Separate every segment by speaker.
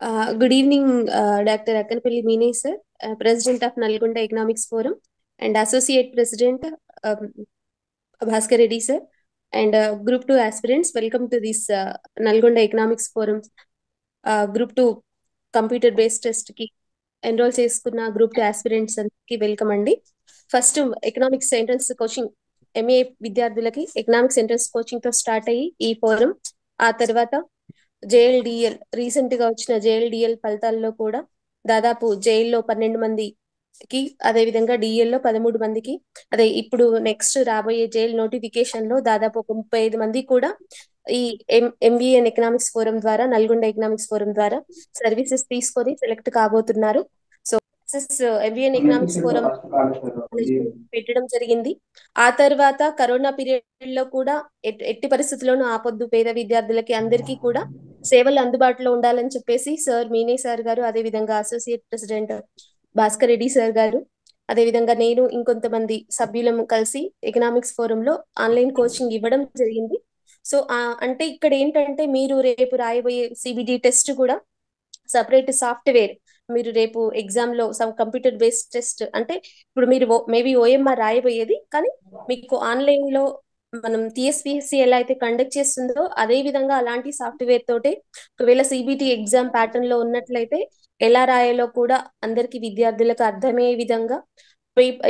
Speaker 1: Good evening, Dr. Akkanpalli Meene, sir, President of Nalgonda Economics Forum, and Associate President um, Bhaskar Reddy, sir, and Group 2 aspirants. Welcome to this Nalgonda Economics Forum. Group 2 computer based test కి enrol చేసుకున్న group 2 aspirants అందరికి welcome అండి. First economics entrance coaching MA విద్యార్థులకి economics entrance coaching తో start అయ్యి ఈ forum, ఆ తర్వాత జేఎల్డిఎల్ రీసెంట్ గా వచ్చిన జేఎల్డిఎల్ ఫలితాల్లో కూడా దాదాపు జైల్లో 12 మందికి, అదే విధంగా డిఎల్ లో 13 మందికి, అదే ఇప్పుడు నెక్స్ట్ రాబోయే జైల్ నోటిఫికేషన్ లో దాదాపు ఒక 35 మంది కూడా ఈ ఎంబీఏ ఎకనామిక్స్ ఫోరం ద్వారా, నల్గొండ ఎకనామిక్స్ ఫోరం ద్వారా సర్వీసెస్ తీసుకొని సెలెక్ట్ కాబోతున్నారు. సో ఎంబీఏ ఎకనామిక్స్ ఫోరం పెట్టడం జరిగింది. ఆ తర్వాత కరోనా పీరియడ్ లో కూడా ఎట్టి పరిస్థితుల్లోనూ ఆపొద్దు, పేద విద్యార్థులకి అందరికీ కూడా సేవలు అందుబాటులో ఉండాలని చెప్పేసి సార్ మీనే సార్ గారు, అదే విధంగా associate president Bhaskar Reddy sir గారు, అదే విధంగా నేను ఇంకొంతమంది సభ్యులము కలిసి ఎకనామిక్స్ ఫోరం లో ఆన్లైన్ కోచింగ్ ఇవ్వడం జరిగింది. సో అంటే ఇక్కడ ఏంటంటే మీరు రేపు రాయబోయే సిబిడి టెస్ట్ కూడా సపరేట్ సాఫ్ట్వేర్, మీరు రేపు ఎగ్జామ్ లో సమ్ కంప్యూటర్ బేస్డ్ టెస్ట్, అంటే ఇప్పుడు మీరు మేబీ ఓఎంఆర్ రాయబోయేది, కానీ మీకు ఆన్లైన్ లో మనం టిఎస్పిఎస్సి ఎలా అయితే కండక్ట్ చేస్తుందో అదే విధంగా అలాంటి సాఫ్ట్వేర్ తోటే ఒకవేళ సిబిటి ఎగ్జామ్ ప్యాటర్న్ లో ఉన్నట్లయితే ఎలా రాయాలో కూడా అందరికి విద్యార్థులకు అర్థమయ్యే విధంగా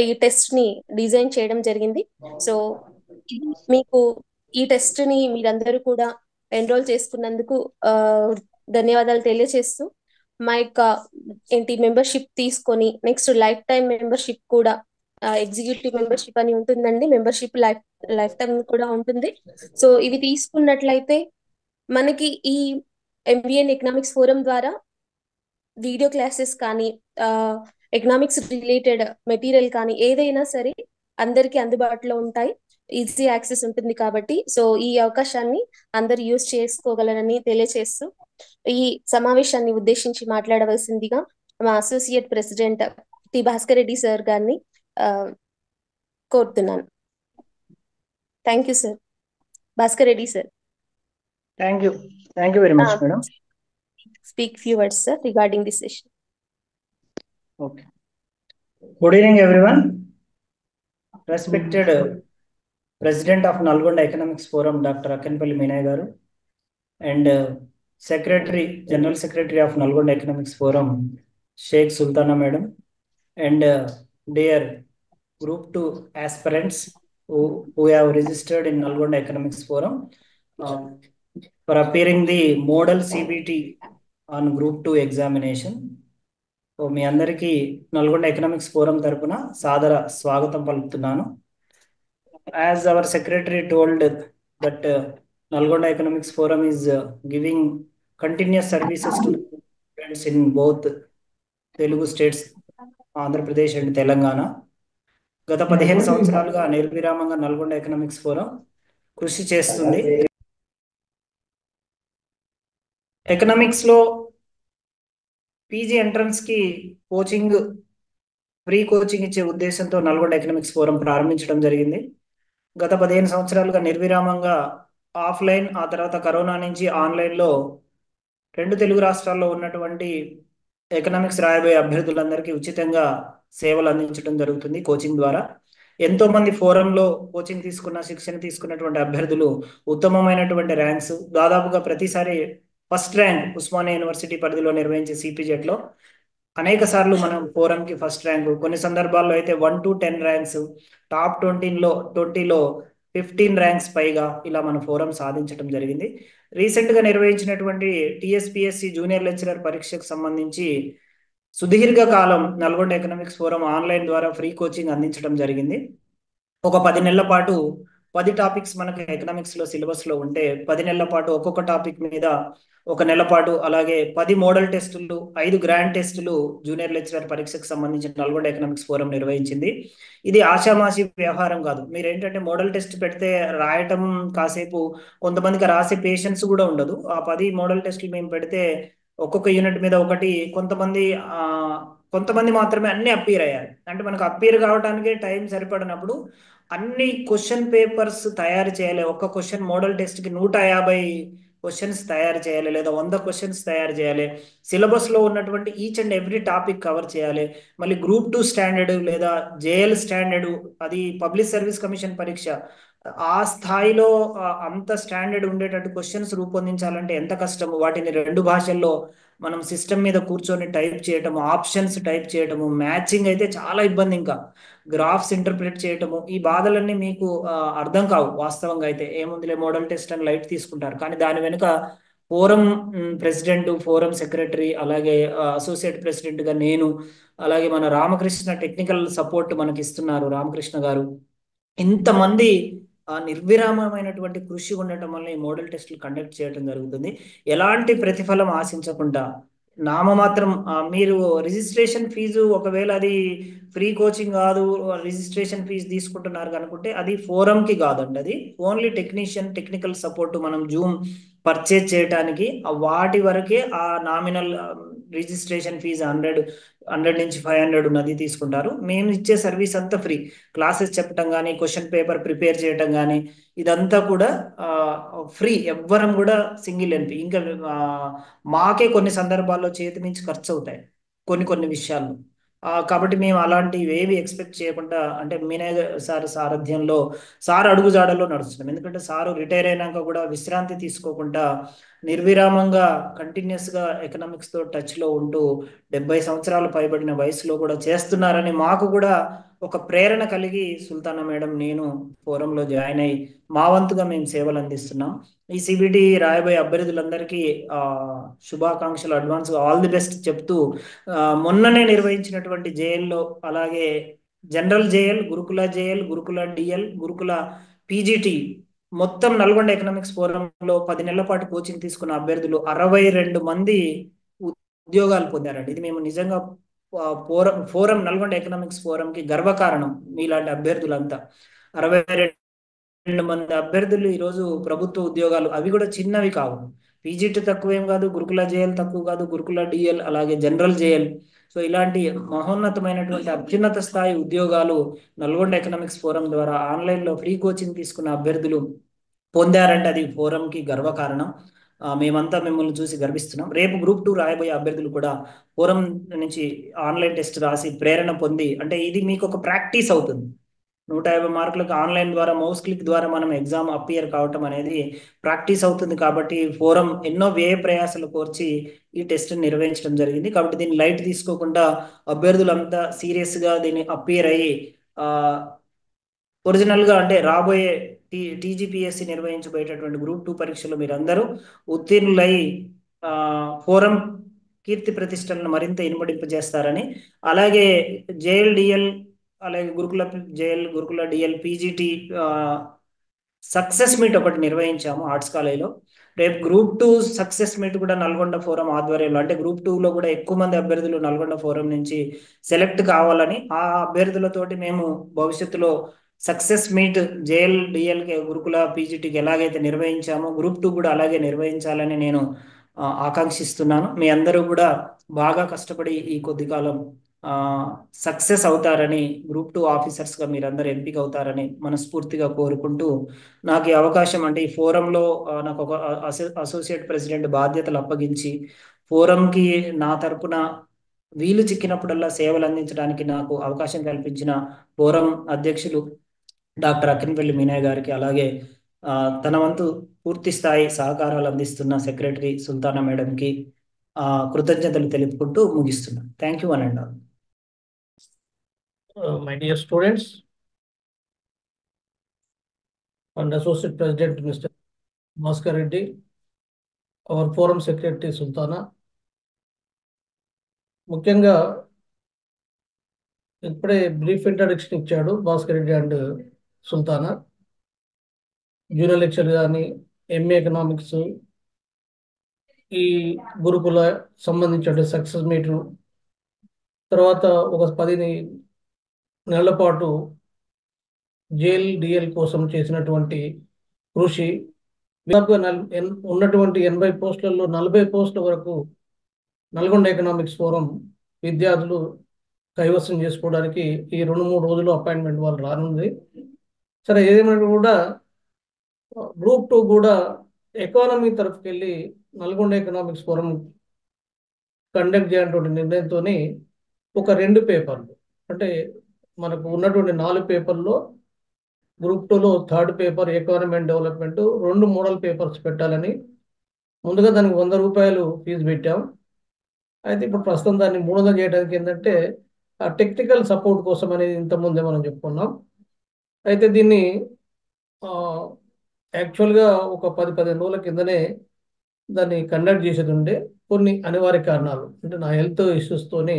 Speaker 1: ఈ టెస్ట్ ని డిజైన్ చేయడం జరిగింది. సో ఇది మీకు ఈ టెస్ట్ ని మీరందరూ కూడా ఎన్రోల్ చేసుకున్నందుకు ధన్యవాదాలు తెలియజేస్తూ, మా యొక్క ఏంటి మెంబర్షిప్ తీసుకొని నెక్స్ట్ లైఫ్ టైం మెంబర్షిప్ కూడా, ఎగ్జిక్యూటివ్ మెంబర్షిప్ అని ఉంటుందండి, మెంబర్షిప్ లైఫ్ టైం కూడా ఉంటుంది. సో ఇవి తీసుకున్నట్లయితే మనకి ఈ ఎంబీఏ ఎకనామిక్స్ ఫోరం ద్వారా వీడియో క్లాసెస్ కానీ, ఎకనామిక్స్ రిలేటెడ్ మెటీరియల్ కానీ ఏదైనా సరే అందరికీ అందుబాటులో ఉంటాయి, ఈజీ యాక్సెస్ ఉంటుంది కాబట్టి సో ఈ అవకాశాన్ని అందరు యూజ్ చేసుకోగలరని తెలియజేస్తూ ఈ సమావేశాన్ని ఉద్దేశించి మాట్లాడవలసిందిగా మా associate president T Bhaskar Reddy sir గారిని కోరుతున్నాను. Thank you sir. Bhaskar Reddy sir.
Speaker 2: Thank you very much, madam.
Speaker 1: Speak few words, sir, regarding this session.
Speaker 2: Okay. Good evening, everyone. Respected President of Nalgonda Economics Forum, Dr. Akkanpalli Meene garu, and General Secretary of Nalgonda Economics Forum, Sheikh Sultana madam, and dear Group 2 aspirants who have registered in Nalgonda Economics Forum for appearing the model CBT on Group 2 examination. So మీ అందరికీ Nalgonda economics forum తరపున సాదర స్వాగతం పలుకుతున్నాను. As our secretary told that Nalgonda economics forum is giving continuous services to students in both Telugu states, Andhra Pradesh and Telangana. గత 15 సంవత్సరాలుగా నిర్విరామంగా Nalgonda economics forum కృషి చేస్తుంది. ఎకనామిక్స్ లో పీజీ ఎంట్రన్స్ కి కోచింగ్, ఫ్రీ కోచింగ్ ఇచ్చే ఉద్దేశంతో నల్గొండ ఎకనామిక్స్ ఫోరం ప్రారంభించడం జరిగింది. గత 15 సంవత్సరాలుగా నిర్విరామంగా ఆఫ్లైన్, ఆ తర్వాత కరోనా నుంచి ఆన్లైన్లో 2 తెలుగు రాష్ట్రాల్లో ఉన్నటువంటి ఎకనామిక్స్ రాయబోయే అభ్యర్థులందరికీ ఉచితంగా సేవలు అందించడం జరుగుతుంది కోచింగ్ ద్వారా. ఎంతో మంది ఫోరంలో కోచింగ్ తీసుకున్న, శిక్షణ తీసుకున్నటువంటి అభ్యర్థులు ఉత్తమమైనటువంటి ర్యాంక్స్, దాదాపుగా ప్రతిసారి ఫస్ట్ ర్యాంక్ ఉస్మానియా యూనివర్సిటీ పరిధిలో నిర్వహించే సిపిజెట్లో అనేక సార్లు మనం ఫోరంకి ఫస్ట్ ర్యాంకు, కొన్ని సందర్భాల్లో అయితే 1 to 10 ర్యాంక్స్, టాప్ 20లో 15 ర్యాంక్స్ పైగా ఇలా మన ఫోరం సాధించడం జరిగింది. రీసెంట్గా నిర్వహించినటువంటి టిఎస్పిఎస్సి జూనియర్ లెక్చరర్ పరీక్షకు సంబంధించి సుదీర్ఘ కాలం నల్గొండ ఎకనామిక్స్ ఫోరం ఆన్లైన్ ద్వారా ఫ్రీ కోచింగ్ అందించడం జరిగింది. ఒక 10 నెలల పాటు 10 టాపిక్స్ మనకు ఎకనామిక్స్లో సిలబస్లో ఉంటే 10 నెలల పాటు ఒక్కొక్క టాపిక్ మీద 1 నెల పాటు, అలాగే 10 మోడల్ టెస్టులు, 5 గ్రాండ్ టెస్టులు జూనియర్ లెక్చరర్ పరీక్షకు సంబంధించిన నల్గొండ ఎకనామిక్స్ ఫోరం నిర్వహించింది. ఇది ఆషామాషి వ్యవహారం కాదు. మీరు ఏంటంటే మోడల్ టెస్ట్ పెడితే రాయటం కాసేపు, కొంతమందికి రాసే పేషెన్స్ కూడా ఉండదు. ఆ 10 మోడల్ టెస్టులు మేము పెడితే ఒక్కొక్క యూనిట్ మీద ఒకటి, కొంతమంది మాత్రమే అన్ని అప్పీర్ అయ్యారు. అంటే మనకు అప్పీర్ కావడానికే టైం సరిపడినప్పుడు అన్ని క్వశ్చన్ పేపర్స్ తయారు చేయాలి. ఒక్క క్వశ్చన్ మోడల్ టెస్ట్కి 150 క్వశ్చన్స్ తయారు చేయాలి, లేదా 100 క్వశ్చన్స్ తయారు చేయాలి. సిలబస్లో ఉన్నటువంటి each and every topic cover చేయాలి. మళ్ళీ గ్రూప్ 2 స్టాండర్డ్ లేదా జేఎల్ స్టాండర్డ్, అది పబ్లిక్ సర్వీస్ కమిషన్ పరీక్ష, ఆ స్థాయిలో అంత స్టాండర్డ్ ఉండేటట్టు క్వశ్చన్స్ రూపొందించాలంటే ఎంత కష్టము. వాటిని 2 భాషల్లో మనం సిస్టమ్ మీద కూర్చొని టైప్ చేయటము, ఆప్షన్స్ టైప్ చేయటము, మ్యాచింగ్ అయితే చాలా ఇబ్బంది. ఇంకా గ్రాఫ్స్ ఇంటర్ప్రిట్ చేయటము, ఈ బాధలన్నీ మీకు అర్థం కావు. వాస్తవంగా అయితే ఏముందిలే మోడల్ టెస్ట్ అని లైట్ తీసుకుంటారు, కానీ దాని వెనుక ఫోరం ప్రెసిడెంట్, ఫోరం సెక్రటరీ, అలాగే అసోసియేట్ ప్రెసిడెంట్గా నేను, అలాగే మన రామకృష్ణ టెక్నికల్ సపోర్ట్ మనకి ఇస్తున్నారు రామకృష్ణ గారు. ఇంతమంది నిర్విరామమైనటువంటి కృషి ఉండటం వల్ల ఈ మోడల్ టెస్టులు కండక్ట్ చేయడం జరుగుతుంది. ఎలాంటి ప్రతిఫలం ఆశించకుండా నామమాత్రం మీరు రిజిస్ట్రేషన్ ఫీజు, ఒకవేళ అది ఫ్రీ కోచింగ్ కాదు, రిజిస్ట్రేషన్ ఫీజు తీసుకుంటున్నారు అనుకుంటే అది ఫోరంకి కాదండి, అది ఓన్లీ టెక్నికల్ సపోర్ట్ మనం జూమ్ పర్చేజ్ చేయడానికి వాటి వరకే ఆ నామినల్ రిజిస్ట్రేషన్ ఫీజు 100 నుంచి 500 ఉన్నది తీసుకుంటారు. మేము ఇచ్చే సర్వీస్ అంతా ఫ్రీ. క్లాసెస్ చెప్పడం కానీ, క్వశ్చన్ పేపర్ ప్రిపేర్ చేయడం కానీ, ఇదంతా కూడా ఫ్రీ. ఎవ్వరం కూడా సింగిల్ ఎన్పి. ఇంకా మాకే కొన్ని సందర్భాల్లో చేతి నుంచి ఖర్చు అవుతాయి కొన్ని కొన్ని విషయాల్లో. కాబట్టి మేము అలాంటివి ఏవి ఎక్స్పెక్ట్ చేయకుండా, అంటే మేనేజర్ సార్ సారథ్యంలో, సార్ అడుగుజాడల్లో నడుస్తున్నాం. ఎందుకంటే సారు రిటైర్ అయినాక కూడా విశ్రాంతి తీసుకోకుండా నిర్విరామంగా కంటిన్యూస్గా ఎకనామిక్స్తో టచ్లో ఉంటూ 70 సంవత్సరాలు పైబడిన వయసులో కూడా చేస్తున్నారని మాకు కూడా ఒక ప్రేరణ కలిగి సుల్తానా మేడం, నేను ఫోరంలో జాయిన్ అయ్యి మా వంతుగా మేము సేవలు అందిస్తున్నాం. ఈ సిబిటి రాయబోయే అభ్యర్థులందరికీ శుభాకాంక్షలు, అడ్వాన్స్గా ఆల్ ది బెస్ట్ చెప్తూ, మొన్ననే నిర్వహించినటువంటి జేఎల్లో, అలాగే జనరల్ జేఎల్, గురుకుల జేఎల్, గురుకుల డిఎల్, గురుకుల పీజీటీ, మొత్తం నల్గొండ ఎకనామిక్స్ ఫోరంలో 10 నెలల పాటు కోచింగ్ తీసుకున్న అభ్యర్థులు 62 మంది ఉద్యోగాలు పొందారండి. ఇది మేము నిజంగా ఫోరం నల్గొండ ఎకనామిక్స్ ఫోరంకి గర్వకారణం. మీలాంటి అభ్యర్థులంతా 62 మంది అభ్యర్థులు ఈరోజు ప్రభుత్వ ఉద్యోగాలు, అవి కూడా చిన్నవి కావు. పీజీటీ తక్కువేం కాదు, గురుకుల జేఎల్ తక్కువ కాదు, గురుకుల డిఎల్, అలాగే జనరల్ జేఎల్. సో ఇలాంటి మహోన్నతమైనటువంటి అత్యున్నత స్థాయి ఉద్యోగాలు నల్గొండ ఎకనామిక్స్ ఫోరం ద్వారా ఆన్లైన్లో ఫ్రీ కోచింగ్ తీసుకున్న అభ్యర్థులు పొందారంటే అది ఫోరంకి గర్వకారణం. మేమంతా మిమ్మల్ని చూసి గర్విస్తున్నాం. రేపు గ్రూప్ 2 రాయబోయే అభ్యర్థులు కూడా ఫోరం నుంచి ఆన్లైన్ టెస్ట్ రాసి ప్రేరణ పొంది, అంటే ఇది మీకు ఒక ప్రాక్టీస్ అవుతుంది. 150 మార్కులకు ఆన్లైన్ ద్వారా మౌస్ క్లిక్ ద్వారా మనం ఎగ్జామ్ అపియర్ కావటం అనేది ప్రాక్టీస్ అవుతుంది. కాబట్టి ఫోరం ఎన్నో వ్యయ ప్రయాసాలు కోర్చి ఈ టెస్ట్ నిర్వహించడం జరిగింది. కాబట్టి దీన్ని లైట్ తీసుకోకుండా అభ్యర్థులంతా సీరియస్గా దీన్ని అపియర్ అయ్యి ఒరిజినల్గా, అంటే రాబోయే టీజీపీఎస్సీ నిర్వహించబోయేటటువంటి గ్రూప్ 2 పరీక్షలో మీరందరూ ఉత్తీర్ణులై ఫోరం కీర్తి ప్రతిష్టలను మరింత ఇనుమడింపజేస్తారని, అలాగే జేఎల్, అలాగే గురుకుల జేఎల్, గురుకుల డిఎల్, పీజీటీ సక్సెస్ మీట్ ఒకటి నిర్వహించాము ఆర్ట్స్ కాలేజ్లో. రేపు గ్రూప్ 2 సక్సెస్ మీట్ కూడా నల్గొండ ఫోరం ఆధ్వర్యంలో, అంటే గ్రూప్ 2లో కూడా ఎక్కువ మంది అభ్యర్థులు నల్గొండ ఫోరం నుంచి సెలెక్ట్ కావాలని, ఆ అభ్యర్థులతోటి మేము భవిష్యత్తులో సక్సెస్ మీట్ జేఎల్, డిఎల్కి, గురుకుల పీజీటీకి ఎలాగైతే నిర్వహించామో గ్రూప్ 2 కూడా అలాగే నిర్వహించాలని నేను ఆకాంక్షిస్తున్నాను. మీ అందరూ కూడా బాగా కష్టపడి ఈ కొద్ది కాలం సక్సెస్ అవుతారని, గ్రూప్ 2 ఆఫీసర్స్గా మీరందరూ ఎంపిక అవుతారని మనస్ఫూర్తిగా కోరుకుంటూ, నాకు ఈ అవకాశం, అంటే ఈ ఫోరంలో నాకు ఒక అసోసియేట్ ప్రెసిడెంట్ బాధ్యతలు అప్పగించి ఫోరంకి నా తరపున వీలు చిక్కినప్పుడల్లా సేవలు అందించడానికి నాకు అవకాశం కల్పించిన ఫోరం అధ్యక్షులు డాక్టర్ అక్కినపల్లి మీనయ్య గారికి, అలాగే తన వంతు పూర్తి స్థాయి సహకారాలు అందిస్తున్న సెక్రటరీ సుల్తానా మేడంకి కృతజ్ఞతలు తెలుపుకుంటూ ముగిస్తున్నాను. Thank you and all.
Speaker 3: My dear students and Associate President Mr. Bhaskar Reddy, our Forum Secretary Sultana, ముఖ్యంగా ఇప్పుడే బ్రీఫ్ ఇంట్రడక్షన్ ఇచ్చాడు Bhaskar Reddy and Sultana. Junior lecture కానీ, ఎంఏ ఎకనామిక్స్, ఈ గురుకుల సంబంధించిన సక్సెస్ మీట్, తర్వాత ఒక 10 నెలల పాటు జేఎల్, డిఎల్ కోసం చేసినటువంటి కృషి, ఉన్నటువంటి 80 పోస్టులలో 40 పోస్టుల వరకు నల్గొండ ఎకనామిక్స్ ఫోరం విద్యార్థులు కైవసం చేసుకోవడానికి ఈ 2-3 రోజులు అపాయింట్మెంట్ వాళ్ళు రానుంది. సరే, ఏదేమైనా కూడా గ్రూప్ 2 కూడా ఎకానమీ తరఫుకి వెళ్ళి నల్గొండ ఎకనామిక్స్ ఫోరం కండక్ట్ చేయాలన్నటువంటి నిర్ణయంతో ఒక 2 పేపర్లు, అంటే మనకు ఉన్నటువంటి 4 పేపర్లో గ్రూప్ 2లో third paper economy and development 2 model papers పెట్టాలని ముందుగా దానికి ₹100 ఫీజు పెట్టాం. అయితే ఇప్పుడు ప్రస్తుతం దాన్ని 300 చేయడానికి ఏంటంటే ఆ టెక్నికల్ సపోర్ట్ కోసం అనేది ఇంతకుముందే మనం చెప్పుకున్నాం. అయితే దీన్ని యాక్చువల్గా ఒక 10-15 రోజుల కిందనే దాన్ని కండక్ట్ చేసేది ఉండే. కొన్ని అనివార్య కారణాలు, అంటే నా హెల్త్ ఇష్యూస్తోనే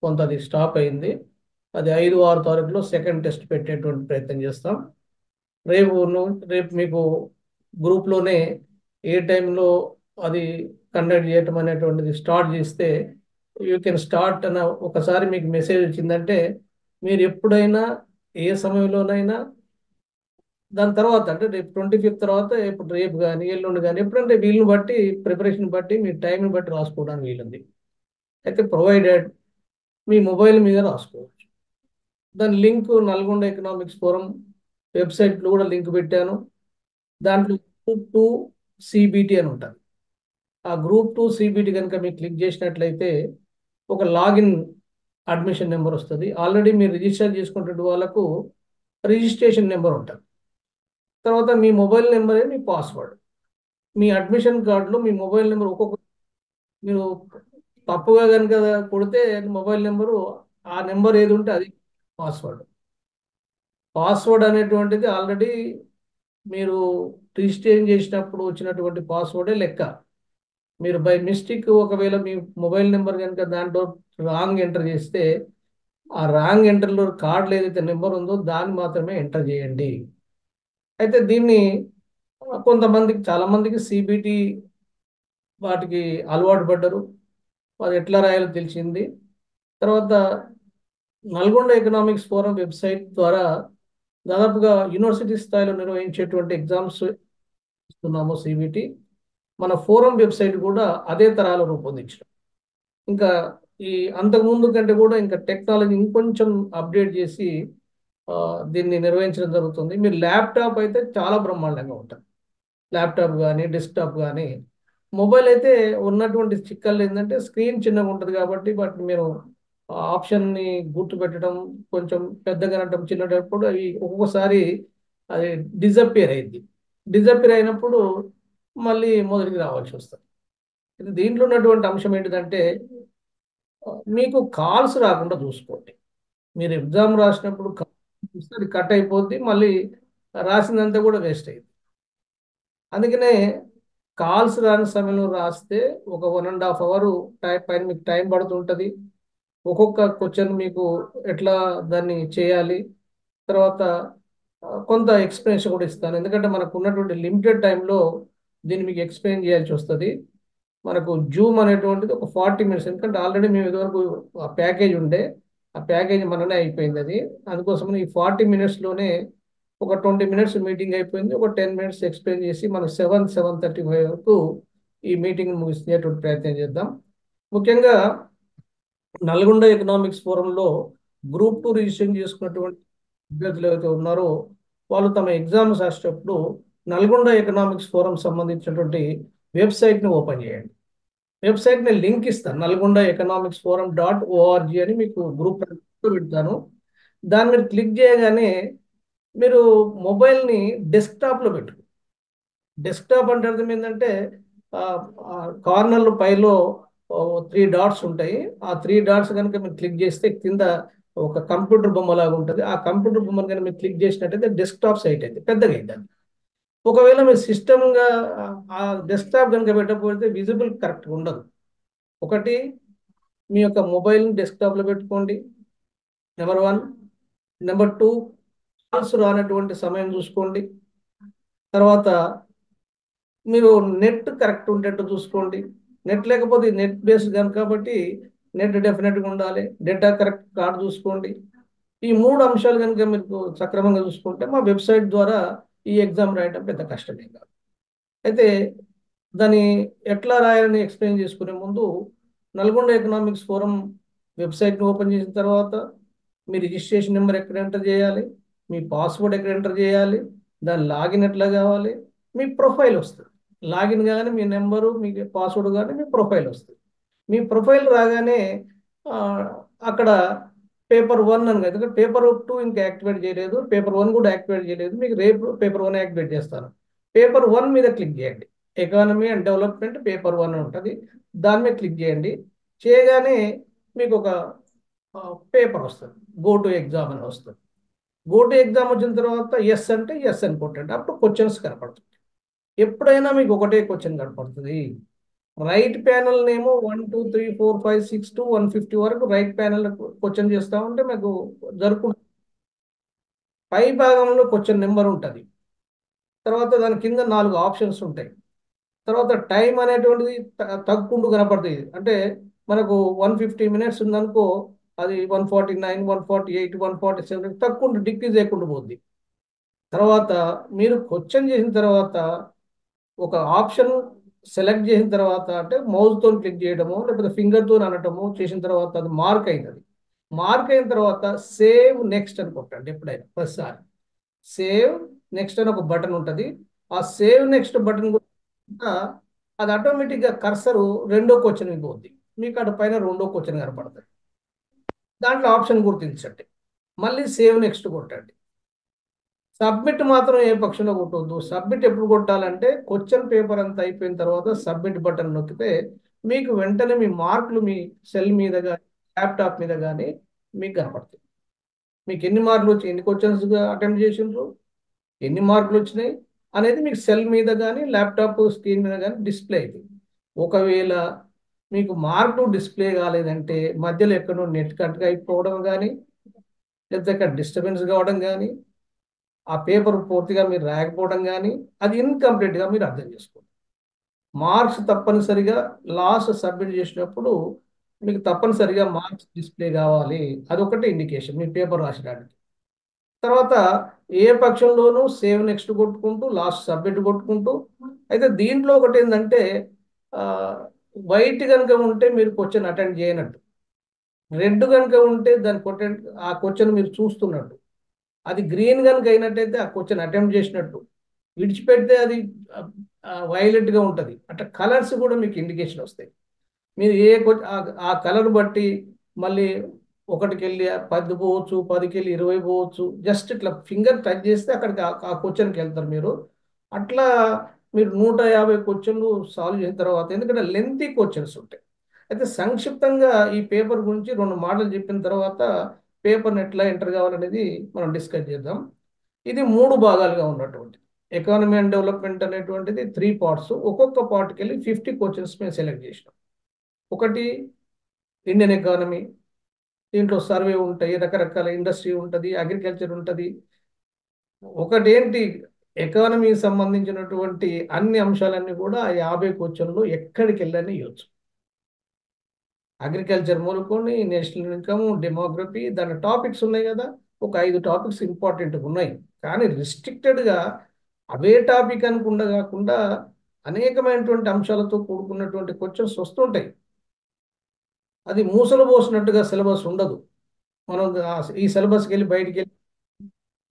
Speaker 3: కొంత అది స్టాప్ అయింది. అది 5-6 తారీఖులో సెకండ్ టెస్ట్ పెట్టేటువంటి ప్రయత్నం చేస్తాం. రేపు మీకు గ్రూప్లోనే ఏ టైంలో అది కండక్ట్ చేయటం అనేటువంటిది స్టార్ట్ చేస్తే యూ కెన్ స్టార్ట్ అన్న ఒకసారి మీకు మెసేజ్ వచ్చిందంటే మీరు ఎప్పుడైనా ఏ సమయంలోనైనా దాని తర్వాత, అంటే రేపు 25 తర్వాత ఇప్పుడు రేపు కానీ ఎల్లుండి కానీ ఎప్పుడంటే వీళ్ళని బట్టి ప్రిపరేషన్ బట్టి మీ టైంని బట్టి రాసుకోవడానికి వీలుంది. అయితే ప్రొవైడెడ్ మీ మొబైల్ మీద రాసుకోవచ్చు. దాని లింక్ నల్గొండ ఎకనామిక్స్ ఫోరం వెబ్సైట్లో కూడా లింక్ పెట్టాను. దాంట్లో గ్రూప్ 2 CBT అని ఉంటుంది. ఆ గ్రూప్ 2 CBT కనుక మీరు క్లిక్ చేసినట్లయితే ఒక లాగిన్ అడ్మిషన్ నెంబర్ వస్తుంది. ఆల్రెడీ మీరు రిజిస్టర్ చేసుకున్న వాళ్ళకు రిజిస్ట్రేషన్ నెంబర్ ఉంటుంది. తర్వాత మీ మొబైల్ నెంబరే మీ పాస్వర్డ్. మీ అడ్మిషన్ కార్డులో మీ మొబైల్ నెంబర్ మీరు తప్పుగా కనుక కొడితే మొబైల్ నెంబరు ఆ నెంబర్ ఏది ఉంటే అది పాస్వర్డ్. పాస్వర్డ్ అనేటువంటిది ఆల్రెడీ మీరు రిజిస్ట్రేషన్ చేసినప్పుడు వచ్చినటువంటి పాస్వర్డే లెక్క. మీరు బై మిస్టేక్ ఒకవేళ మీ మొబైల్ నెంబర్ కనుక దాంట్లో రాంగ్ ఎంటర్ చేస్తే ఆ రాంగ్ ఎంటర్లో కార్డులో ఏదైతే నెంబర్ ఉందో దాన్ని మాత్రమే ఎంటర్ చేయండి. అయితే దీన్ని కొంతమందికి, చాలామందికి CBT వాటికి అలవాటు పడ్డారు. అది ఎట్లా రాయాలో తెలిసింది. తర్వాత నల్గొండ ఎకనామిక్స్ ఫోరం వెబ్సైట్ ద్వారా దాదాపుగా యూనివర్సిటీ స్థాయిలో నిర్వహించేటువంటి ఎగ్జామ్స్ ఇస్తున్నాము CBT. మన ఫోరం వెబ్సైట్ కూడా అదే తరాలో రూపొందించడం. ఇంకా ఈ అంతకుముందు కంటే కూడా ఇంకా టెక్నాలజీ ఇంకొంచెం అప్డేట్ చేసి దీన్ని నిర్వహించడం జరుగుతుంది. మీరు ల్యాప్టాప్ అయితే చాలా బ్రహ్మాండంగా ఉంటుంది. ల్యాప్టాప్ కానీ డెస్క్టాప్ కానీ. మొబైల్ అయితే ఉన్నటువంటి చిక్కలు ఏంటంటే స్క్రీన్ చిన్నగా ఉంటుంది కాబట్టి బట్ మీరు ఆప్షన్ని గుర్తుపెట్టడం కొంచెం పెద్దగా అనటం చిన్నటప్పుడు అవి ఒక్కొక్కసారి అది డిజపియర్ అయింది. డిజపియర్ అయినప్పుడు మళ్ళీ మొదటికి రావాల్సి వస్తుంది. దీంట్లో ఉన్నటువంటి అంశం ఏంటిదంటే మీకు కాల్స్ రాకుండా చూసుకోండి. మీరు ఎగ్జామ్ రాసినప్పుడు అది కట్ అయిపోద్ది, మళ్ళీ రాసిందంతా కూడా వేస్ట్ అయింది. అందుకనే కాల్స్ రాని సమయంలో రాస్తే ఒక 1.5 అవర్ పైన మీకు టైం పడుతుంటుంది. ఒక్కొక్క క్వశ్చన్ మీకు ఎట్లా దాన్ని చేయాలి, తర్వాత కొంత ఎక్స్ప్లెనేషన్ కూడా ఇస్తాను. ఎందుకంటే మనకు ఉన్నటువంటి లిమిటెడ్ టైంలో దీన్ని మీకు ఎక్స్ప్లెయిన్ చేయాల్సి వస్తుంది. మనకు జూమ్ అనేటువంటిది ఒక 40 మినిట్స్, ఎందుకంటే ఆల్రెడీ మేము ఇదివరకు ఆ ప్యాకేజ్ ఉండే, ఆ ప్యాకేజ్ మననే అయిపోయింది. అది అందుకోసం ఈ 40 మినిట్స్లోనే ఒక 20 మినిట్స్ మీటింగ్ అయిపోయింది. ఒక 10 మినిట్స్ ఎక్స్ప్లెయిన్ చేసి మనం 7:35 వరకు ఈ మీటింగ్ ముగించేటువంటి ప్రయత్నం చేద్దాం. ముఖ్యంగా నల్గొండ ఎకనామిక్స్ ఫోరంలో గ్రూప్ 2 రిజిస్ట్రేషన్ చేసుకున్నటువంటి అభ్యర్థులు ఎవరైతే ఉన్నారో వాళ్ళు తమ ఎగ్జామ్స్ రాసేటప్పుడు నల్గొండ ఎకనామిక్స్ ఫోరం సంబంధించినటువంటి వెబ్సైట్ని ఓపెన్ చేయండి. వెబ్సైట్ని లింక్ ఇస్తాను, నల్గొండ ఎకనామిక్స్ ఫోరం .org అని మీకు గ్రూప్ పెడతాను. దాన్ని మీరు క్లిక్ చేయగానే మీరు మొబైల్ని డెస్క్టాప్లో పెట్టు. డెస్క్టాప్ అంటే అర్థం ఏంటంటే కార్నర్లో పైలో 3 డాట్స్ ఉంటాయి. ఆ 3 డాట్స్ కనుక మీరు క్లిక్ చేస్తే కింద ఒక కంప్యూటర్ బొమ్మలాగా ఉంటుంది. ఆ కంప్యూటర్ బొమ్మను కనుక మీరు క్లిక్ చేసినట్టయితే డెస్క్టాప్ సైట్ అయితే పెద్దగా అయింది. ఒకవేళ మీరు సిస్టమ్గా ఆ డెస్క్టాప్ కనుక పెట్టకపోతే విజిబుల్ కరెక్ట్గా ఉండదు. ఒకటి, మీ యొక్క మొబైల్ని డెస్క్టాప్లో పెట్టుకోండి, నెంబర్ 1. నెంబర్ 2, కాల్స్ రానటువంటి సమయం చూసుకోండి. తర్వాత మీరు నెట్ కరెక్ట్ ఉండేట్టు చూసుకోండి. నెట్ లేకపోతే నెట్ బేస్డ్ కనుక కాబట్టి నెట్ డెఫినెట్గా ఉండాలి. డేటా కరెక్ట్ కార్డు చూసుకోండి. ఈ 3 అంశాలు కనుక మీరు సక్రమంగా చూసుకుంటే మా వెబ్సైట్ ద్వారా ఈ ఎగ్జామ్ రాయడం పెద్ద కష్టమే కాదు. అయితే దాన్ని ఎట్లా రాయాలని ఎక్స్ప్లెయిన్ చేసుకునే ముందు నల్గొండ ఎకనామిక్స్ ఫోరం వెబ్సైట్ని ఓపెన్ చేసిన తర్వాత మీ రిజిస్ట్రేషన్ నెంబర్ ఎక్కడ ఎంటర్ చేయాలి, మీ పాస్వర్డ్ ఎక్కడ ఎంటర్ చేయాలి, దాని లాగిన్ ఎట్లా కావాలి, మీ ప్రొఫైల్ వస్తుంది. లాగిన్ కాగానే మీ నెంబరు, మీ పాస్వర్డ్ కానీ మీ ప్రొఫైల్ వస్తుంది. మీ ప్రొఫైల్ రాగానే అక్కడ పేపర్ 1 అని, ఎందుకంటే పేపర్ 2 ఇంకా యాక్టివేట్ చేయలేదు, పేపర్ 1 కూడా యాక్టివేట్ చేయలేదు. మీకు రేపు పేపర్ 1 యాక్టివేట్ చేస్తాను. పేపర్ 1 మీద క్లిక్ చేయండి. ఎకానమీ అండ్ డెవలప్మెంట్ పేపర్ 1 ఉంటుంది, దాని మీద క్లిక్ చేయండి. చేయగానే మీకు ఒక పేపర్ వస్తుంది, గో టు ఎగ్జామ్ అని వస్తుంది. గో టు ఎగ్జామ్ వచ్చిన తర్వాత ఎస్ అంటే ఎస్ అని కొట్టండి. అప్పుడు క్వశ్చన్స్ కనపడుతుంది. ఎప్పుడైనా మీకు ఒకటే క్వశ్చన్ కనపడుతుంది. రైట్ ప్యానల్ నేమో 1 2 3 4 5 6 to 150 వరకు రైట్ ప్యానల్ క్వశ్చన్ చేస్తా ఉంటే మీకు జరుపుకుంటుంది. పై భాగంలో క్వశ్చన్ నెంబర్ ఉంటుంది. తర్వాత దాని కింద 4 ఆప్షన్స్ ఉంటాయి. తర్వాత టైం అనేటువంటిది తగ్గుకుంటూ కనపడుతుంది. అంటే మనకు 150 minutes ఉందనుకో, అది 149, 148, 147 తగ్గుకుంటూ డిక్రీజ్ చేయకుండా పోద్ది. తర్వాత మీరు క్వశ్చన్ చేసిన తర్వాత ఒక ఆప్షన్ సెలెక్ట్ చేసిన తర్వాత, అంటే మౌస్తో క్లిక్ చేయడము లేకపోతే ఫింగర్తో అనటము చేసిన తర్వాత అది మార్క్ అవుతుంది. మార్క్ అయిన తర్వాత సేవ్ నెక్స్ట్ అని కొట్టండి. ఎప్పుడైనా ప్రతిసారి సేవ్ నెక్స్ట్ అని ఒక బటన్ ఉంటుంది. ఆ సేవ్ నెక్స్ట్ బటన్ కూడా అది ఆటోమేటిక్గా కర్సరు రెండో క్వశ్చన్ పోద్ది. మీకు అటు పైన రెండో క్వశ్చన్ కనపడుతుంది. దాంట్లో ఆప్షన్ గుర్తించండి, మళ్ళీ సేవ్ నెక్స్ట్ కొట్టండి. సబ్మిట్ మాత్రం ఏ పక్షంలో కొట్టవద్దు. సబ్మిట్ ఎప్పుడు కొట్టాలంటే క్వశ్చన్ పేపర్ అంతా అయిపోయిన తర్వాత సబ్మిట్ బటన్ నొక్కితే మీకు వెంటనే మీ మార్కులు మీ సెల్ మీద కానీ ల్యాప్టాప్ మీద కానీ మీకు కనపడతాయి. మీకు ఎన్ని మార్కులు వచ్చి, ఎన్ని క్వశ్చన్స్ అటెంప్ట్ చేసిండ్రు, ఎన్ని మార్కులు వచ్చినాయి అనేది మీకు సెల్ మీద కానీ ల్యాప్టాప్ స్క్రీన్ మీద కానీ డిస్ప్లే అవుతుంది. ఒకవేళ మీకు మార్కులు డిస్ప్లే కాలేదంటే మధ్యలో ఎక్కడో నెట్ కట్గా అయిపోవడం కానీ, లేకపోతే అక్కడ డిస్టర్బెన్స్ కావడం కానీ, ఆ పేపర్ పూర్తిగా మీరు రాయకపోవడం కానీ, అది ఇన్కంప్లీట్గా మీరు అర్థం చేసుకోండి. మార్క్స్ తప్పనిసరిగా లాస్ట్ సబ్మిట్ చేసినప్పుడు మీకు తప్పనిసరిగా మార్క్స్ డిస్ప్లే కావాలి. అదొకటి ఇండికేషన్ మీ పేపర్ రాసడానికి. తర్వాత ఏ పక్షంలోనూ సేవ్ నెక్స్ట్ కొట్టుకుంటూ లాస్ట్ సబ్మిట్ కొట్టుకుంటూ. అయితే దీంట్లో ఒకటి ఏంటంటే వైట్ కనుక ఉంటే మీరు క్వశ్చన్ అటెండ్ చేయనట్టు, రెడ్ కనుక ఉంటే దాని ఆ క్వశ్చన్ మీరు చూస్తున్నట్టు, అది గ్రీన్ కనుక అయినట్టయితే ఆ క్వశ్చన్ అటెంప్ట్ చేసినట్టు, విడిచిపెడితే అది వైలెట్గా ఉంటుంది. అట్లా కలర్స్ కూడా మీకు ఇండికేషన్ వస్తాయి. మీరు ఆ కలర్ బట్టి మళ్ళీ 1కి వెళ్ళి 10 పోవచ్చు, 10కి వెళ్ళి 20 పోవచ్చు. జస్ట్ ఇట్లా ఫింగర్ టచ్ చేస్తే అక్కడికి ఆ క్వశ్చన్కి వెళ్తారు మీరు. అట్లా మీరు 150 క్వశ్చన్లు సాల్వ్ చేసిన తర్వాత, ఎందుకంటే లెంతీ క్వశ్చన్స్ ఉంటాయి. అయితే సంక్షిప్తంగా ఈ పేపర్ గురించి 2 మాటలు చెప్పిన తర్వాత పేపర్ని ఎట్లా ఎంటర్ కావాలనేది మనం డిస్కస్ చేద్దాం. ఇది 3 భాగాలుగా ఉన్నటువంటి ఎకానమీ అండ్ డెవలప్మెంట్ అనేటువంటిది 3 parts. ఒక్కొక్క పార్ట్కి వెళ్ళి 50 క్వశ్చన్స్ మేము సెలెక్ట్ చేసినాం. ఒకటి ఇండియన్ ఎకానమీ, దీంట్లో సర్వే ఉంటాయి, రకరకాల ఇండస్ట్రీ ఉంటుంది, అగ్రికల్చర్ ఉంటుంది. ఒకటి ఏంటి, ఎకానమీకి సంబంధించినటువంటి అన్ని అంశాలన్నీ కూడా 50 క్వశ్చన్లు ఎక్కడికి వెళ్ళని ఇవ్వచ్చు. అగ్రికల్చర్ మొదలుకొని నేషనల్ ఇన్కమ్, డెమోగ్రఫీ, దాని టాపిక్స్ ఉన్నాయి కదా, ఒక 5 టాపిక్స్ ఇంపార్టెంట్గా ఉన్నాయి. కానీ రిస్ట్రిక్టెడ్గా అవే టాపిక్ అనుకుండా కాకుండా అనేకమైనటువంటి అంశాలతో కూడుకున్నటువంటి క్వశ్చన్స్ వస్తుంటాయి. అది మూసలు పోసినట్టుగా సిలబస్ ఉండదు. మనం ఈ సిలబస్కి వెళ్ళి బయటికి వెళ్ళి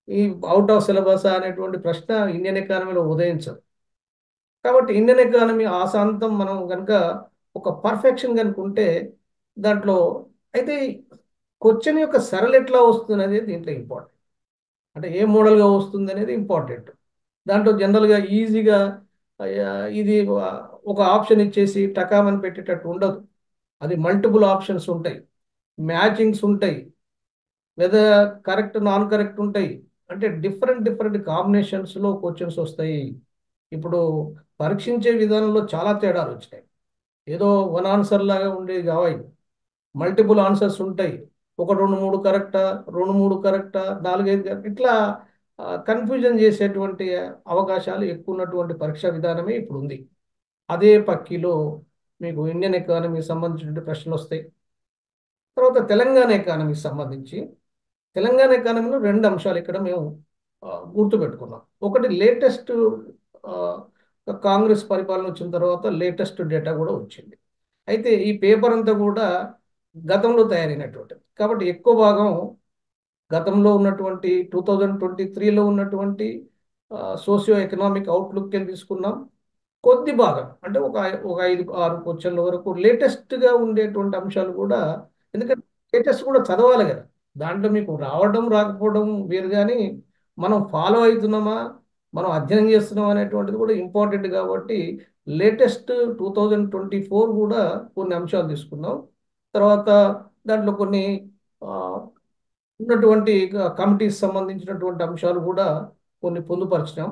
Speaker 3: ఈ అవుట్ ఆఫ్ సిలబస్ అనేటువంటి ప్రశ్న ఇండియన్ ఎకానమీలో ఉదయించదు. కాబట్టి ఇండియన్ ఎకానమీ ఆశాంతం మనం కనుక ఒక పర్ఫెక్షన్ కనుకుంటే దాంట్లో, అయితే క్వశ్చన్ యొక్క సరళ ఎట్లా వస్తుంది అనేది దీంట్లో ఇంపార్టెంట్. అంటే ఏ మోడల్గా వస్తుంది అనేది ఇంపార్టెంట్. దాంట్లో జనరల్గా ఈజీగా ఇది ఒక ఆప్షన్ ఇచ్చేసి టకామని పెట్టేటట్టు ఉండదు. అది మల్టిపుల్ ఆప్షన్స్ ఉంటాయి, మ్యాచింగ్స్ ఉంటాయి, లేదా కరెక్ట్ నాన్ కరెక్ట్ ఉంటాయి. అంటే డిఫరెంట్ కాంబినేషన్స్లో క్వశ్చన్స్ వస్తాయి. ఇప్పుడు పరీక్షించే విధానంలో చాలా తేడాలు వచ్చినాయి. ఏదో 1 ఆన్సర్ లాగా ఉండేది కావాలి, మల్టిపుల్ ఆన్సర్స్ ఉంటాయి. 1 2 3 కరెక్టా, 2 3 కరెక్టా, 4 5 ఇట్లా కన్ఫ్యూజన్ చేసేటువంటి అవకాశాలు ఎక్కువ ఉన్నటువంటి పరీక్షా విధానమే ఇప్పుడు ఉంది. అదే పక్కీలో మీకు ఇండియన్ ఎకానమీకి సంబంధించిన ప్రశ్నలు వస్తాయి. తర్వాత తెలంగాణ ఎకానమీకి సంబంధించి, తెలంగాణ ఎకానమీలో 2 అంశాలు ఇక్కడ మేము గుర్తుపెట్టుకున్నాం. ఒకటి లేటెస్ట్ కాంగ్రెస్ పరిపాలన వచ్చిన తర్వాత లేటెస్ట్ డేటా కూడా వచ్చింది. అయితే ఈ పేపర్ అంతా కూడా గతంలో తయారైనటువంటిది కాబట్టి ఎక్కువ భాగం గతంలో ఉన్నటువంటి 2023లో ఉన్నటువంటి సోషియో ఎకనామిక్ అవుట్లుక్ తీసుకున్నాం. కొద్ది భాగం అంటే ఒక 5-6 క్వశ్చన్ల వరకు లేటెస్ట్గా ఉండేటువంటి అంశాలు కూడా, ఎందుకంటే లేటెస్ట్ కూడా చదవాలి కదా. దాంట్లో మీకు రావడం రాకపోవడం వేరు, కానీ మనం ఫాలో అవుతున్నామా, మనం అధ్యయనం చేస్తున్నాం అనేటువంటిది కూడా ఇంపార్టెంట్. కాబట్టి లేటెస్ట్ 2024 కూడా కొన్ని అంశాలు తీసుకున్నాం. తర్వాత దాంట్లో కొన్ని ఆ, ఉన్నటువంటి కమిటీస్ సంబంధించినటువంటి అంశాలు కూడా కొన్ని పొందుపరిచినాం.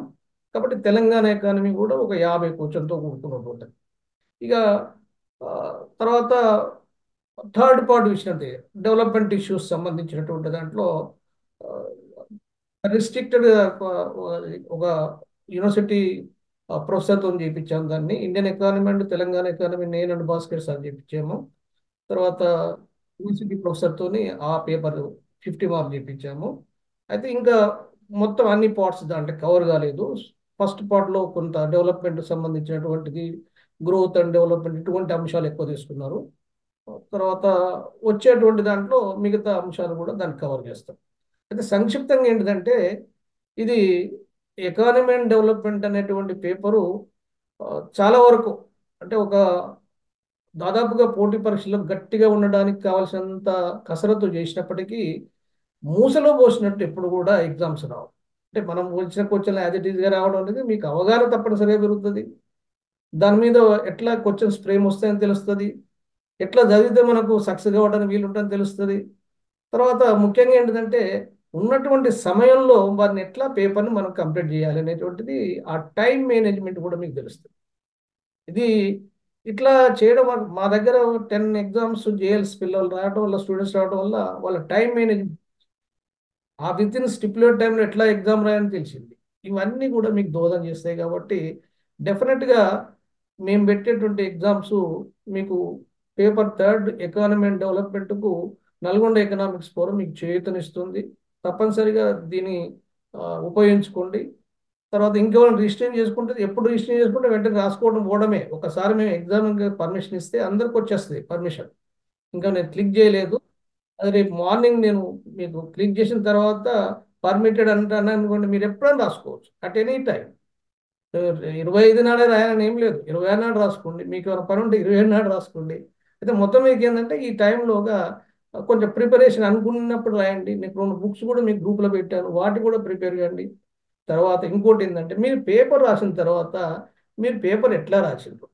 Speaker 3: కాబట్టి తెలంగాణ ఎకానమీ కూడా ఒక 50 క్వశ్చన్తో కూడుకున్నటువంటిది. ఇక ఆ, తర్వాత థర్డ్ పార్ట్ విషయం డెవలప్మెంట్ ఇష్యూస్ సంబంధించినటువంటి దాంట్లో రిస్ట్రిక్టెడ్ ఒక యూనివర్సిటీ ప్రొఫెసర్తో చేయించాము. దాన్ని Indian economy and Telangana economy నేను అండ్ భాస్కర్ సార్ చేయించాము. తర్వాత యూనివర్సిటీ ప్రొఫెసర్తోని ఆ పేపర్ 50 మార్క్ చేయించాము. అయితే ఇంకా మొత్తం అన్ని పార్ట్స్ దాంట్లో కవర్ కాలేదు. ఫస్ట్ పార్ట్లో కొంత డెవలప్మెంట్ సంబంధించినటువంటిది, గ్రోత్ అండ్ డెవలప్మెంట్ ఇటువంటి అంశాలు ఎక్కువ తీసుకున్నారు. తర్వాత వచ్చేటువంటి దాంట్లో మిగతా అంశాలు కూడా దాన్ని కవర్ చేస్తాం. అయితే సంక్షిప్తంగా ఏంటిదంటే, ఇది ఎకానమీ అండ్ డెవలప్మెంట్ అనేటువంటి పేపరు చాలా వరకు అంటే దాదాపుగా పోటీ పరీక్షల్లో గట్టిగా ఉండడానికి కావాల్సినంత కసరత్తు చేసినప్పటికీ మూసలో పోసినట్టు ఎప్పుడు కూడా ఎగ్జామ్స్ రావు. అంటే మనం వచ్చిన క్వశ్చన్ యాజ్ ఇట్ ఈస్గా రావడం అనేది మీకు అవగాహన తప్పనిసరిగా పెరుగుతుంది. దాని మీద ఎట్లా క్వశ్చన్స్ ఫ్రేమ్ వస్తాయని తెలుస్తుంది, ఎట్లా చదివితే మనకు సక్సెస్ అవ్వడానికి వీలుంటుందని తెలుస్తుంది. తర్వాత ముఖ్యంగా ఏంటంటే, ఉన్నటువంటి సమయంలో వారిని ఎట్లా పేపర్ని మనం కంప్లీట్ చేయాలి అనేటువంటిది, ఆ టైం మేనేజ్మెంట్ కూడా మీకు తెలుస్తుంది. ఇది ఇట్లా చేయడం వల్ల మా దగ్గర 10 ఎగ్జామ్స్ జేఎల్స్ పిల్లలు రావడం వల్ల, స్టూడెంట్స్ రావడం వల్ల వాళ్ళ టైం మేనేజ్మెంట్, ఆ విత్ ఇన్ స్టిపులేట్ టైంలో ఎట్లా ఎగ్జామ్ రాయని తెలిసింది. ఇవన్నీ కూడా మీకు దోహదం చేస్తాయి. కాబట్టి డెఫినెట్గా మేము పెట్టేటువంటి ఎగ్జామ్స్ మీకు పేపర్ థర్డ్ ఎకానమీ అండ్ డెవలప్మెంట్కు నల్గొండ ఎకనామిక్స్ ఫోరం మీకు చేయూతనిస్తుంది. తప్పనిసరిగా దీన్ని ఉపయోగించుకోండి. తర్వాత ఇంకెవరైనా రిజిస్ట్రేషన్ చేసుకుంటే, ఎప్పుడు రిజిస్ట్రేషన్ చేసుకుంటే వెంటనే రాసుకోవడం పోవడమే. ఒకసారి మేము ఎగ్జామ్ పర్మిషన్ ఇస్తే అందరికి వచ్చేస్తుంది పర్మిషన్. ఇంకా నేను క్లిక్ చేయలేదు, అది రేపు మార్నింగ్ నేను మీకు క్లిక్ చేసిన తర్వాత పర్మిటెడ్ అంటాను అనుకోండి, మీరు ఎప్పుడైనా రాసుకోవచ్చు అట్ ఎనీ టైం. 25 నాడే రాయాలని ఏం లేదు, 26 నాడు రాసుకోండి. మీకు ఏమైనా పని ఉంటే 27 నాడు రాసుకోండి. అయితే మొత్తం మీకు ఏంటంటే ఈ టైంలోగా కొంచెం ప్రిపరేషన్ అనుకున్నప్పుడు రాయండి. మీకు 2 బుక్స్ కూడా మీకు గ్రూప్లో పెట్టాను, వాటి కూడా ప్రిపేర్ కండి. తర్వాత ఇంకోటి ఏంటంటే, మీరు పేపర్ రాసిన తర్వాత మీరు పేపర్ ఎట్లా రాసిండ్రు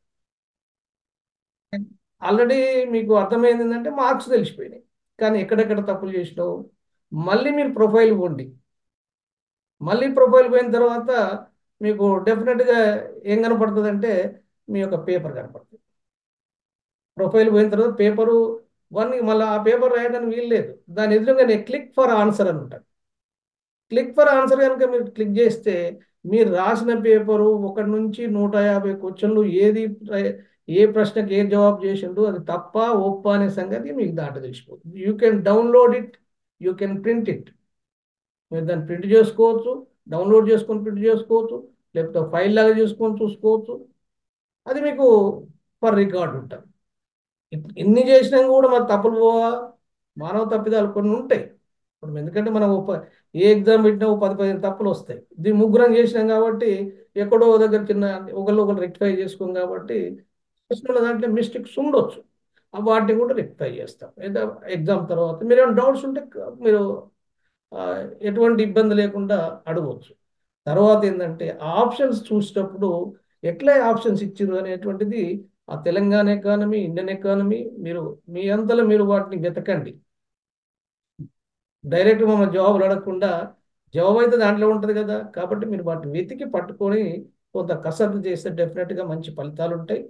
Speaker 3: ఆల్రెడీ మీకు అర్థమైంది ఏంటంటే, మార్క్స్ తెలిసిపోయినాయి. కానీ ఎక్కడెక్కడ తప్పులు చేసినావు మళ్ళీ మీరు ప్రొఫైల్ పోండి. మళ్ళీ ప్రొఫైల్ పోయిన తర్వాత మీకు డెఫినెట్గా ఏం కనపడుతుంది అంటే, మీ యొక్క పేపర్ కనపడుతుంది. ప్రొఫైల్ పోయిన తర్వాత పేపరు 1 మళ్ళీ ఆ పేపర్ రాయడానికి వీలు లేదు. దాని ఎదురుగానే క్లిక్ ఫర్ ఆన్సర్ అని ఉంటుంది. క్లిక్ ఫర్ ఆన్సర్ కనుక మీరు క్లిక్ చేస్తే, మీరు రాసిన పేపరు 1 నుంచి 150 క్వశ్చన్లు ఏ ప్రశ్నకి ఏ జవాబు చేసిండు, అది తప్ప ఒప్ప అనే సంగతి మీకు దాంట్లో తెలిసిపోతుంది. You can download it, you can print it. మీరు దాన్ని ప్రింట్ చేసుకోవచ్చు, డౌన్లోడ్ చేసుకొని ప్రింట్ చేసుకోవచ్చు, లేకపోతే ఫైల్ లాగా చేసుకొని చూసుకోవచ్చు. అది మీకు ఫర్ రికార్డ్ ఉంటుంది. ఎన్ని చేసినా కూడా మన తప్పులు పోవా, మానవ తప్పిదాలు కొన్ని ఉంటాయి. మనం ఎందుకంటే మనం ఏ ఎగ్జామ్ పెట్టినా 10-15 తప్పులు వస్తాయి. దీన్ని ముగ్గురం చేసినాం కాబట్టి ఎక్కడో దగ్గర చిన్న ఒకళ్ళు రెక్టిఫై చేసుకోం. కాబట్టి దాంట్లో మిస్టేక్స్ ఉండొచ్చు, వాటిని కూడా రెక్టిఫై చేస్తాం. అయితే ఎగ్జామ్ తర్వాత మీరు ఏమైనా డౌట్స్ ఉంటే మీరు ఎటువంటి ఇబ్బంది లేకుండా అడగవచ్చు. తర్వాత ఏంటంటే, ఆప్షన్స్ చూసేటప్పుడు ఎట్లా ఆప్షన్స్ ఇచ్చారు అనేటువంటిది, ఆ తెలంగాణ ఎకానమీ, ఇండియన్ ఎకానమీ మీరు మీ అంతలో మీరు వాటిని వెతకండి. డైరెక్ట్ మమ్మల్ని జవాబులు అడగకుండా, జవాబు అయితే దాంట్లో ఉంటుంది కదా. కాబట్టి మీరు వాటిని వెతికి పట్టుకొని కొంత కసరత్తు చేస్తే డెఫినెట్గా మంచి ఫలితాలు ఉంటాయి.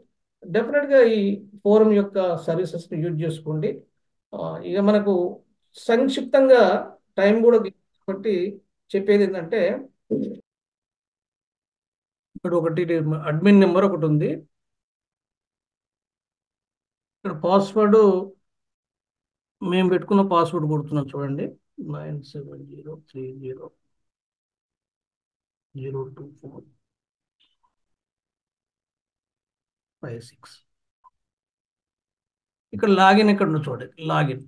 Speaker 3: డెఫినెట్గా ఈ ఫోరం యొక్క సర్వీసెస్ని యూజ్ చేసుకోండి. ఇక మనకు సంక్షిప్తంగా టైం కూడా కాబట్టి చెప్పేది ఏంటంటే, ఇక్కడ ఒకటి అడ్మిన్ నెంబర్ ఒకటి ఉంది. ఇక్కడ పాస్వర్డ్ మేము పెట్టుకున్న పాస్వర్డ్ కొడుతున్నాం చూడండి, 9703002456. ఇక్కడ లాగిన్ ఇక్కడ ఉంది చూడండి, లాగిన్.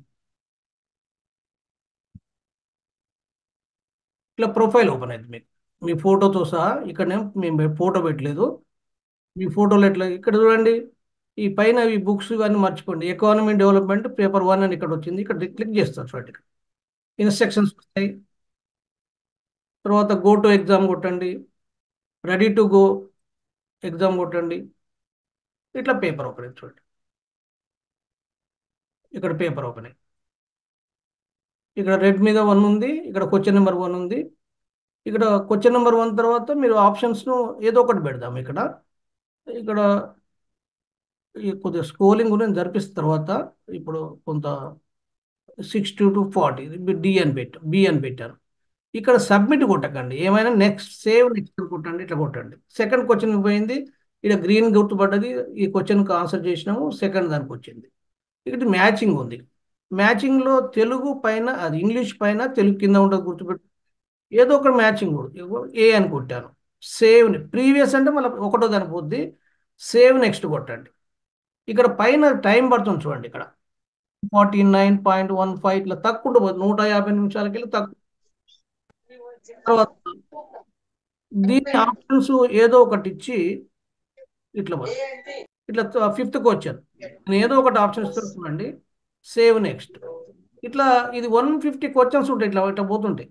Speaker 3: ఇట్లా ప్రొఫైల్ ఓపెన్ అయింది మీకు, మీ ఫోటోతో సహా. ఇక్కడ మేము ఫోటో పెట్టలేదు, మీ ఫోటోలు ఎట్లా ఇక్కడ చూడండి, ఈ పైన ఈ బుక్స్ ఇవన్నీ మర్చిపోండి. ఎకానమీ డెవలప్మెంట్ పేపర్ 1 అని ఇక్కడ వచ్చింది. ఇక్కడ క్లిక్ చేస్తారు చూడండి. ఇన్స్ట్రక్షన్స్ వస్తాయి. తర్వాత గో టు ఎగ్జామ్ కొట్టండి, రెడీ టు గో ఎగ్జామ్ కొట్టండి. ఇట్లా పేపర్ ఓపెన్ చూడండి. ఇక్కడ పేపర్ ఓపెన్, ఇక్కడ రెడ్ మీద 1 ఉంది, ఇక్కడ క్వశ్చన్ నెంబర్ 1 ఉంది. ఇక్కడ క్వశ్చన్ నెంబర్ 1 తర్వాత మీరు ఆప్షన్స్ను ఏదో ఒకటి పెడదాం. ఇక్కడ కొద్దిగా స్క్రోలింగ్ నేను జరిపిస్తున్న తర్వాత ఇప్పుడు కొంత 60 to 40 డి అని బి అని పెట్టాను. ఇక్కడ సబ్మిట్ కొట్టకండి, ఏమైనా నెక్స్ట్ సేవ్ నెక్స్ట్ కొట్టండి, ఇట్లా కొట్టండి. సెకండ్ క్వశ్చన్ పోయింది, ఇక్కడ గ్రీన్ గుర్తుపడ్డది. ఈ క్వశ్చన్కి ఆన్సర్ చేసినాము, సెకండ్ దానికి వచ్చింది. ఇక్కడ మ్యాచింగ్ ఉంది. మ్యాచింగ్లో తెలుగు పైన, అది ఇంగ్లీష్ పైన తెలుగు కింద ఉంటుంది, గుర్తుపెట్టు. ఏదో ఒక మ్యాచింగ్ ఏ అని కొట్టాను. సేవ్ ప్రీవియస్ అంటే మళ్ళీ ఒకటో దాని పోద్ది. సేవ్ నెక్స్ట్ కొట్టండి. ఇక్కడ పైన టైం పడుతుంది చూడండి, ఇక్కడ 49.15 ఇట్లా తక్కువ ఉంటుంది, 150 నిమిషాలకి వెళ్ళి తక్కువ. తర్వాత దీని ఆప్షన్స్ ఏదో ఒకటి ఇచ్చి ఇట్లా ఫిఫ్త్ క్వశ్చన్ నేను ఏదో ఒకటి ఆప్షన్ ఇస్తాను చూడండి. Save next. ఇట్లా ఇది 150 క్వశ్చన్స్ ఉంటాయి, ఇట్లా పోతుంటాయి.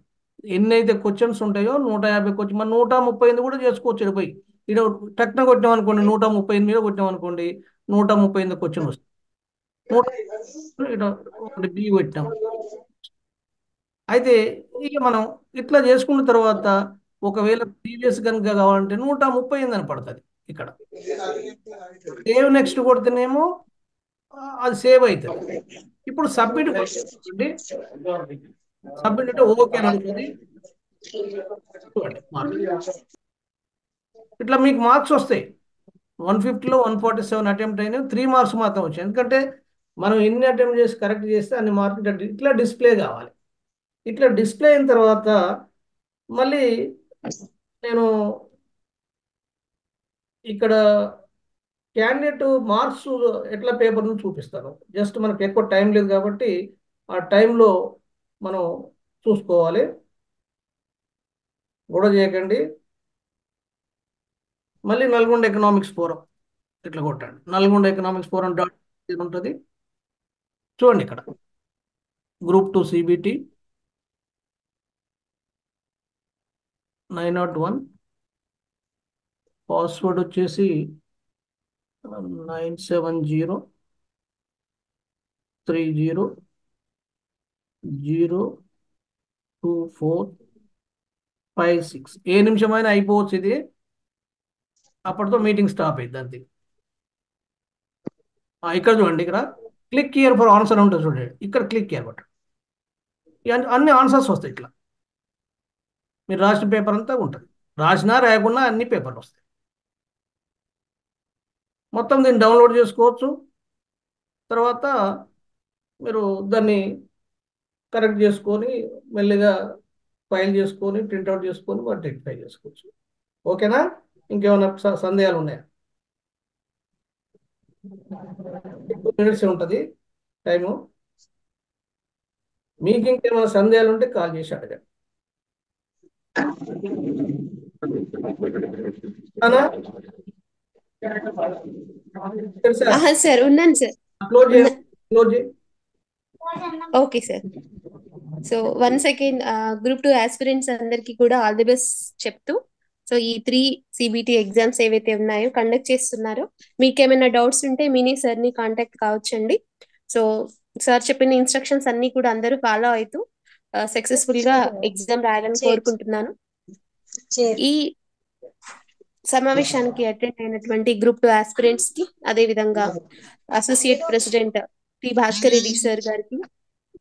Speaker 3: ఎన్నైతే క్వశ్చన్స్ ఉంటాయో 150 క్వశ్చన్, మన 138 కూడా చేసుకోవచ్చు. ఇక్కడ పోయి ఇక్కడ టక్న కొట్టాం అనుకోండి, 138 మీద కొట్టాం అనుకోండి, 138 క్వశ్చన్ వస్తుంది. ఒకటి బి పెట్టాం. అయితే ఇక మనం ఇట్లా చేసుకున్న తర్వాత ఒకవేళ ప్రీవియస్ కనుక కావాలంటే 138 అని పడుతుంది. ఇక్కడ సేవ్ నెక్స్ట్ కొడితేనేమో అది సేవ్ అవుతుంది. ఇప్పుడు సబ్మిట్ కొట్టండి. సబ్మిట్ అంటే ఓకే అని అడుగుతుంది. ఇట్లా మీకు మార్క్స్ వస్తాయి. 150లో 147 అటెంప్ట్ అయినా 3 మార్క్స్ మాత్రం వచ్చాయి. ఎందుకంటే మనం ఎన్ని అటెంప్ట్ చేసి కరెక్ట్ చేస్తే అన్ని మార్క్స్ ఇట్లా డిస్ప్లే కావాలి. ఇట్లా డిస్ప్లే అయిన తర్వాత మళ్ళీ నేను ఇక్కడ క్యాండిడేట్ మార్క్స్ ఎట్లా పేపర్ను చూపిస్తాను. జస్ట్ మనకు ఎక్కువ టైం లేదు కాబట్టి ఆ టైంలో మనం చూసుకోవాలి. గొడవ చేయకండి. మళ్ళీ నల్గొండ ఎకనామిక్స్ ఫోరం ఇట్లా కొట్టండి. నల్గొండ ఎకనామిక్స్ ఫోరం డాట్ ఉంటుంది చూడండి. ఇక్కడ గ్రూప్ 2 CBT 901 పాస్వర్డ్ వచ్చేసి 970302456. ఏ నిమిషమైనా అయిపోవచ్చు ఇది. అప్పటితో మీటింగ్ స్టాప్ అయింది అంతే. ఇక్కడ చూడండి, ఇక్కడ క్లిక్ హియర్ ఫర్ ఆన్సర్ ఉంటుంది చూడండి. ఇక్కడ క్లిక్ హియర్ బట్ అన్ని ఆన్సర్స్ వస్తాయి. ఇట్లా మీరు రాసిన పేపర్ అంతా ఉంటుంది. రాసినా రాయకుండా అన్ని పేపర్లు వస్తాయి. మొత్తం దీన్ని డౌన్లోడ్ చేసుకోవచ్చు. తర్వాత మీరు దాన్ని కరెక్ట్ చేసుకొని మెల్లిగా ఫైల్ చేసుకొని ప్రింట్అవుట్ చేసుకొని వాటి రెక్టిఫై చేసుకోవచ్చు. ఓకేనా? ఇంకేమైనా సందేహాలు ఉన్నాయా? 2 minutes ఉంటుంది టైము. మీకు ఇంకేమైనా సందేహాలు ఉంటే కాల్ చేసి అడగండి.
Speaker 1: సార్ ఉన్నాను sir. Okay sir. So once again group 2 aspirants అందరికి కూడా ఆల్ ది బెస్ట్ చెప్తూ, సో ఈ 3 CBT ఎగ్జామ్స్ ఏవైతే ఉన్నాయో కండక్ట్ చేస్తున్నారో, మీకు ఏమైనా డౌట్స్ ఉంటే మినీ సార్ని కాంటాక్ట్ కావచ్చండి. సో సార్ చెప్పిన ఇన్స్ట్రక్షన్స్ అన్ని కూడా అందరూ ఫాలో అవుతూ సక్సెస్ఫుల్ గా ఎగ్జామ్ రాయాలని కోరుకుంటున్నాను. ఈ సమావేశానికి అటెండ్ అయినటువంటి గ్రూప్ 2 ఆస్పిరెంట్స్ కి, అదే విధంగా associate president T Bhaskar Reddy sir గారికి,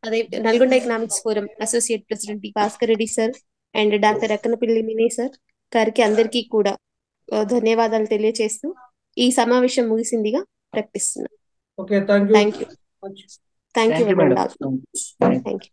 Speaker 1: అదే Nalgonda economics forum associate president T Bhaskar Reddy sir and doctor Akkanapalli Mini sir గారికి అందరికీ కూడా ధన్యవాదాలు తెలియజేస్తూ ఈ సమావేశం ముగిసిందిగా ప్రకటిస్తున్నాను.
Speaker 3: Okay, thank you.
Speaker 1: Thank you. Thank you.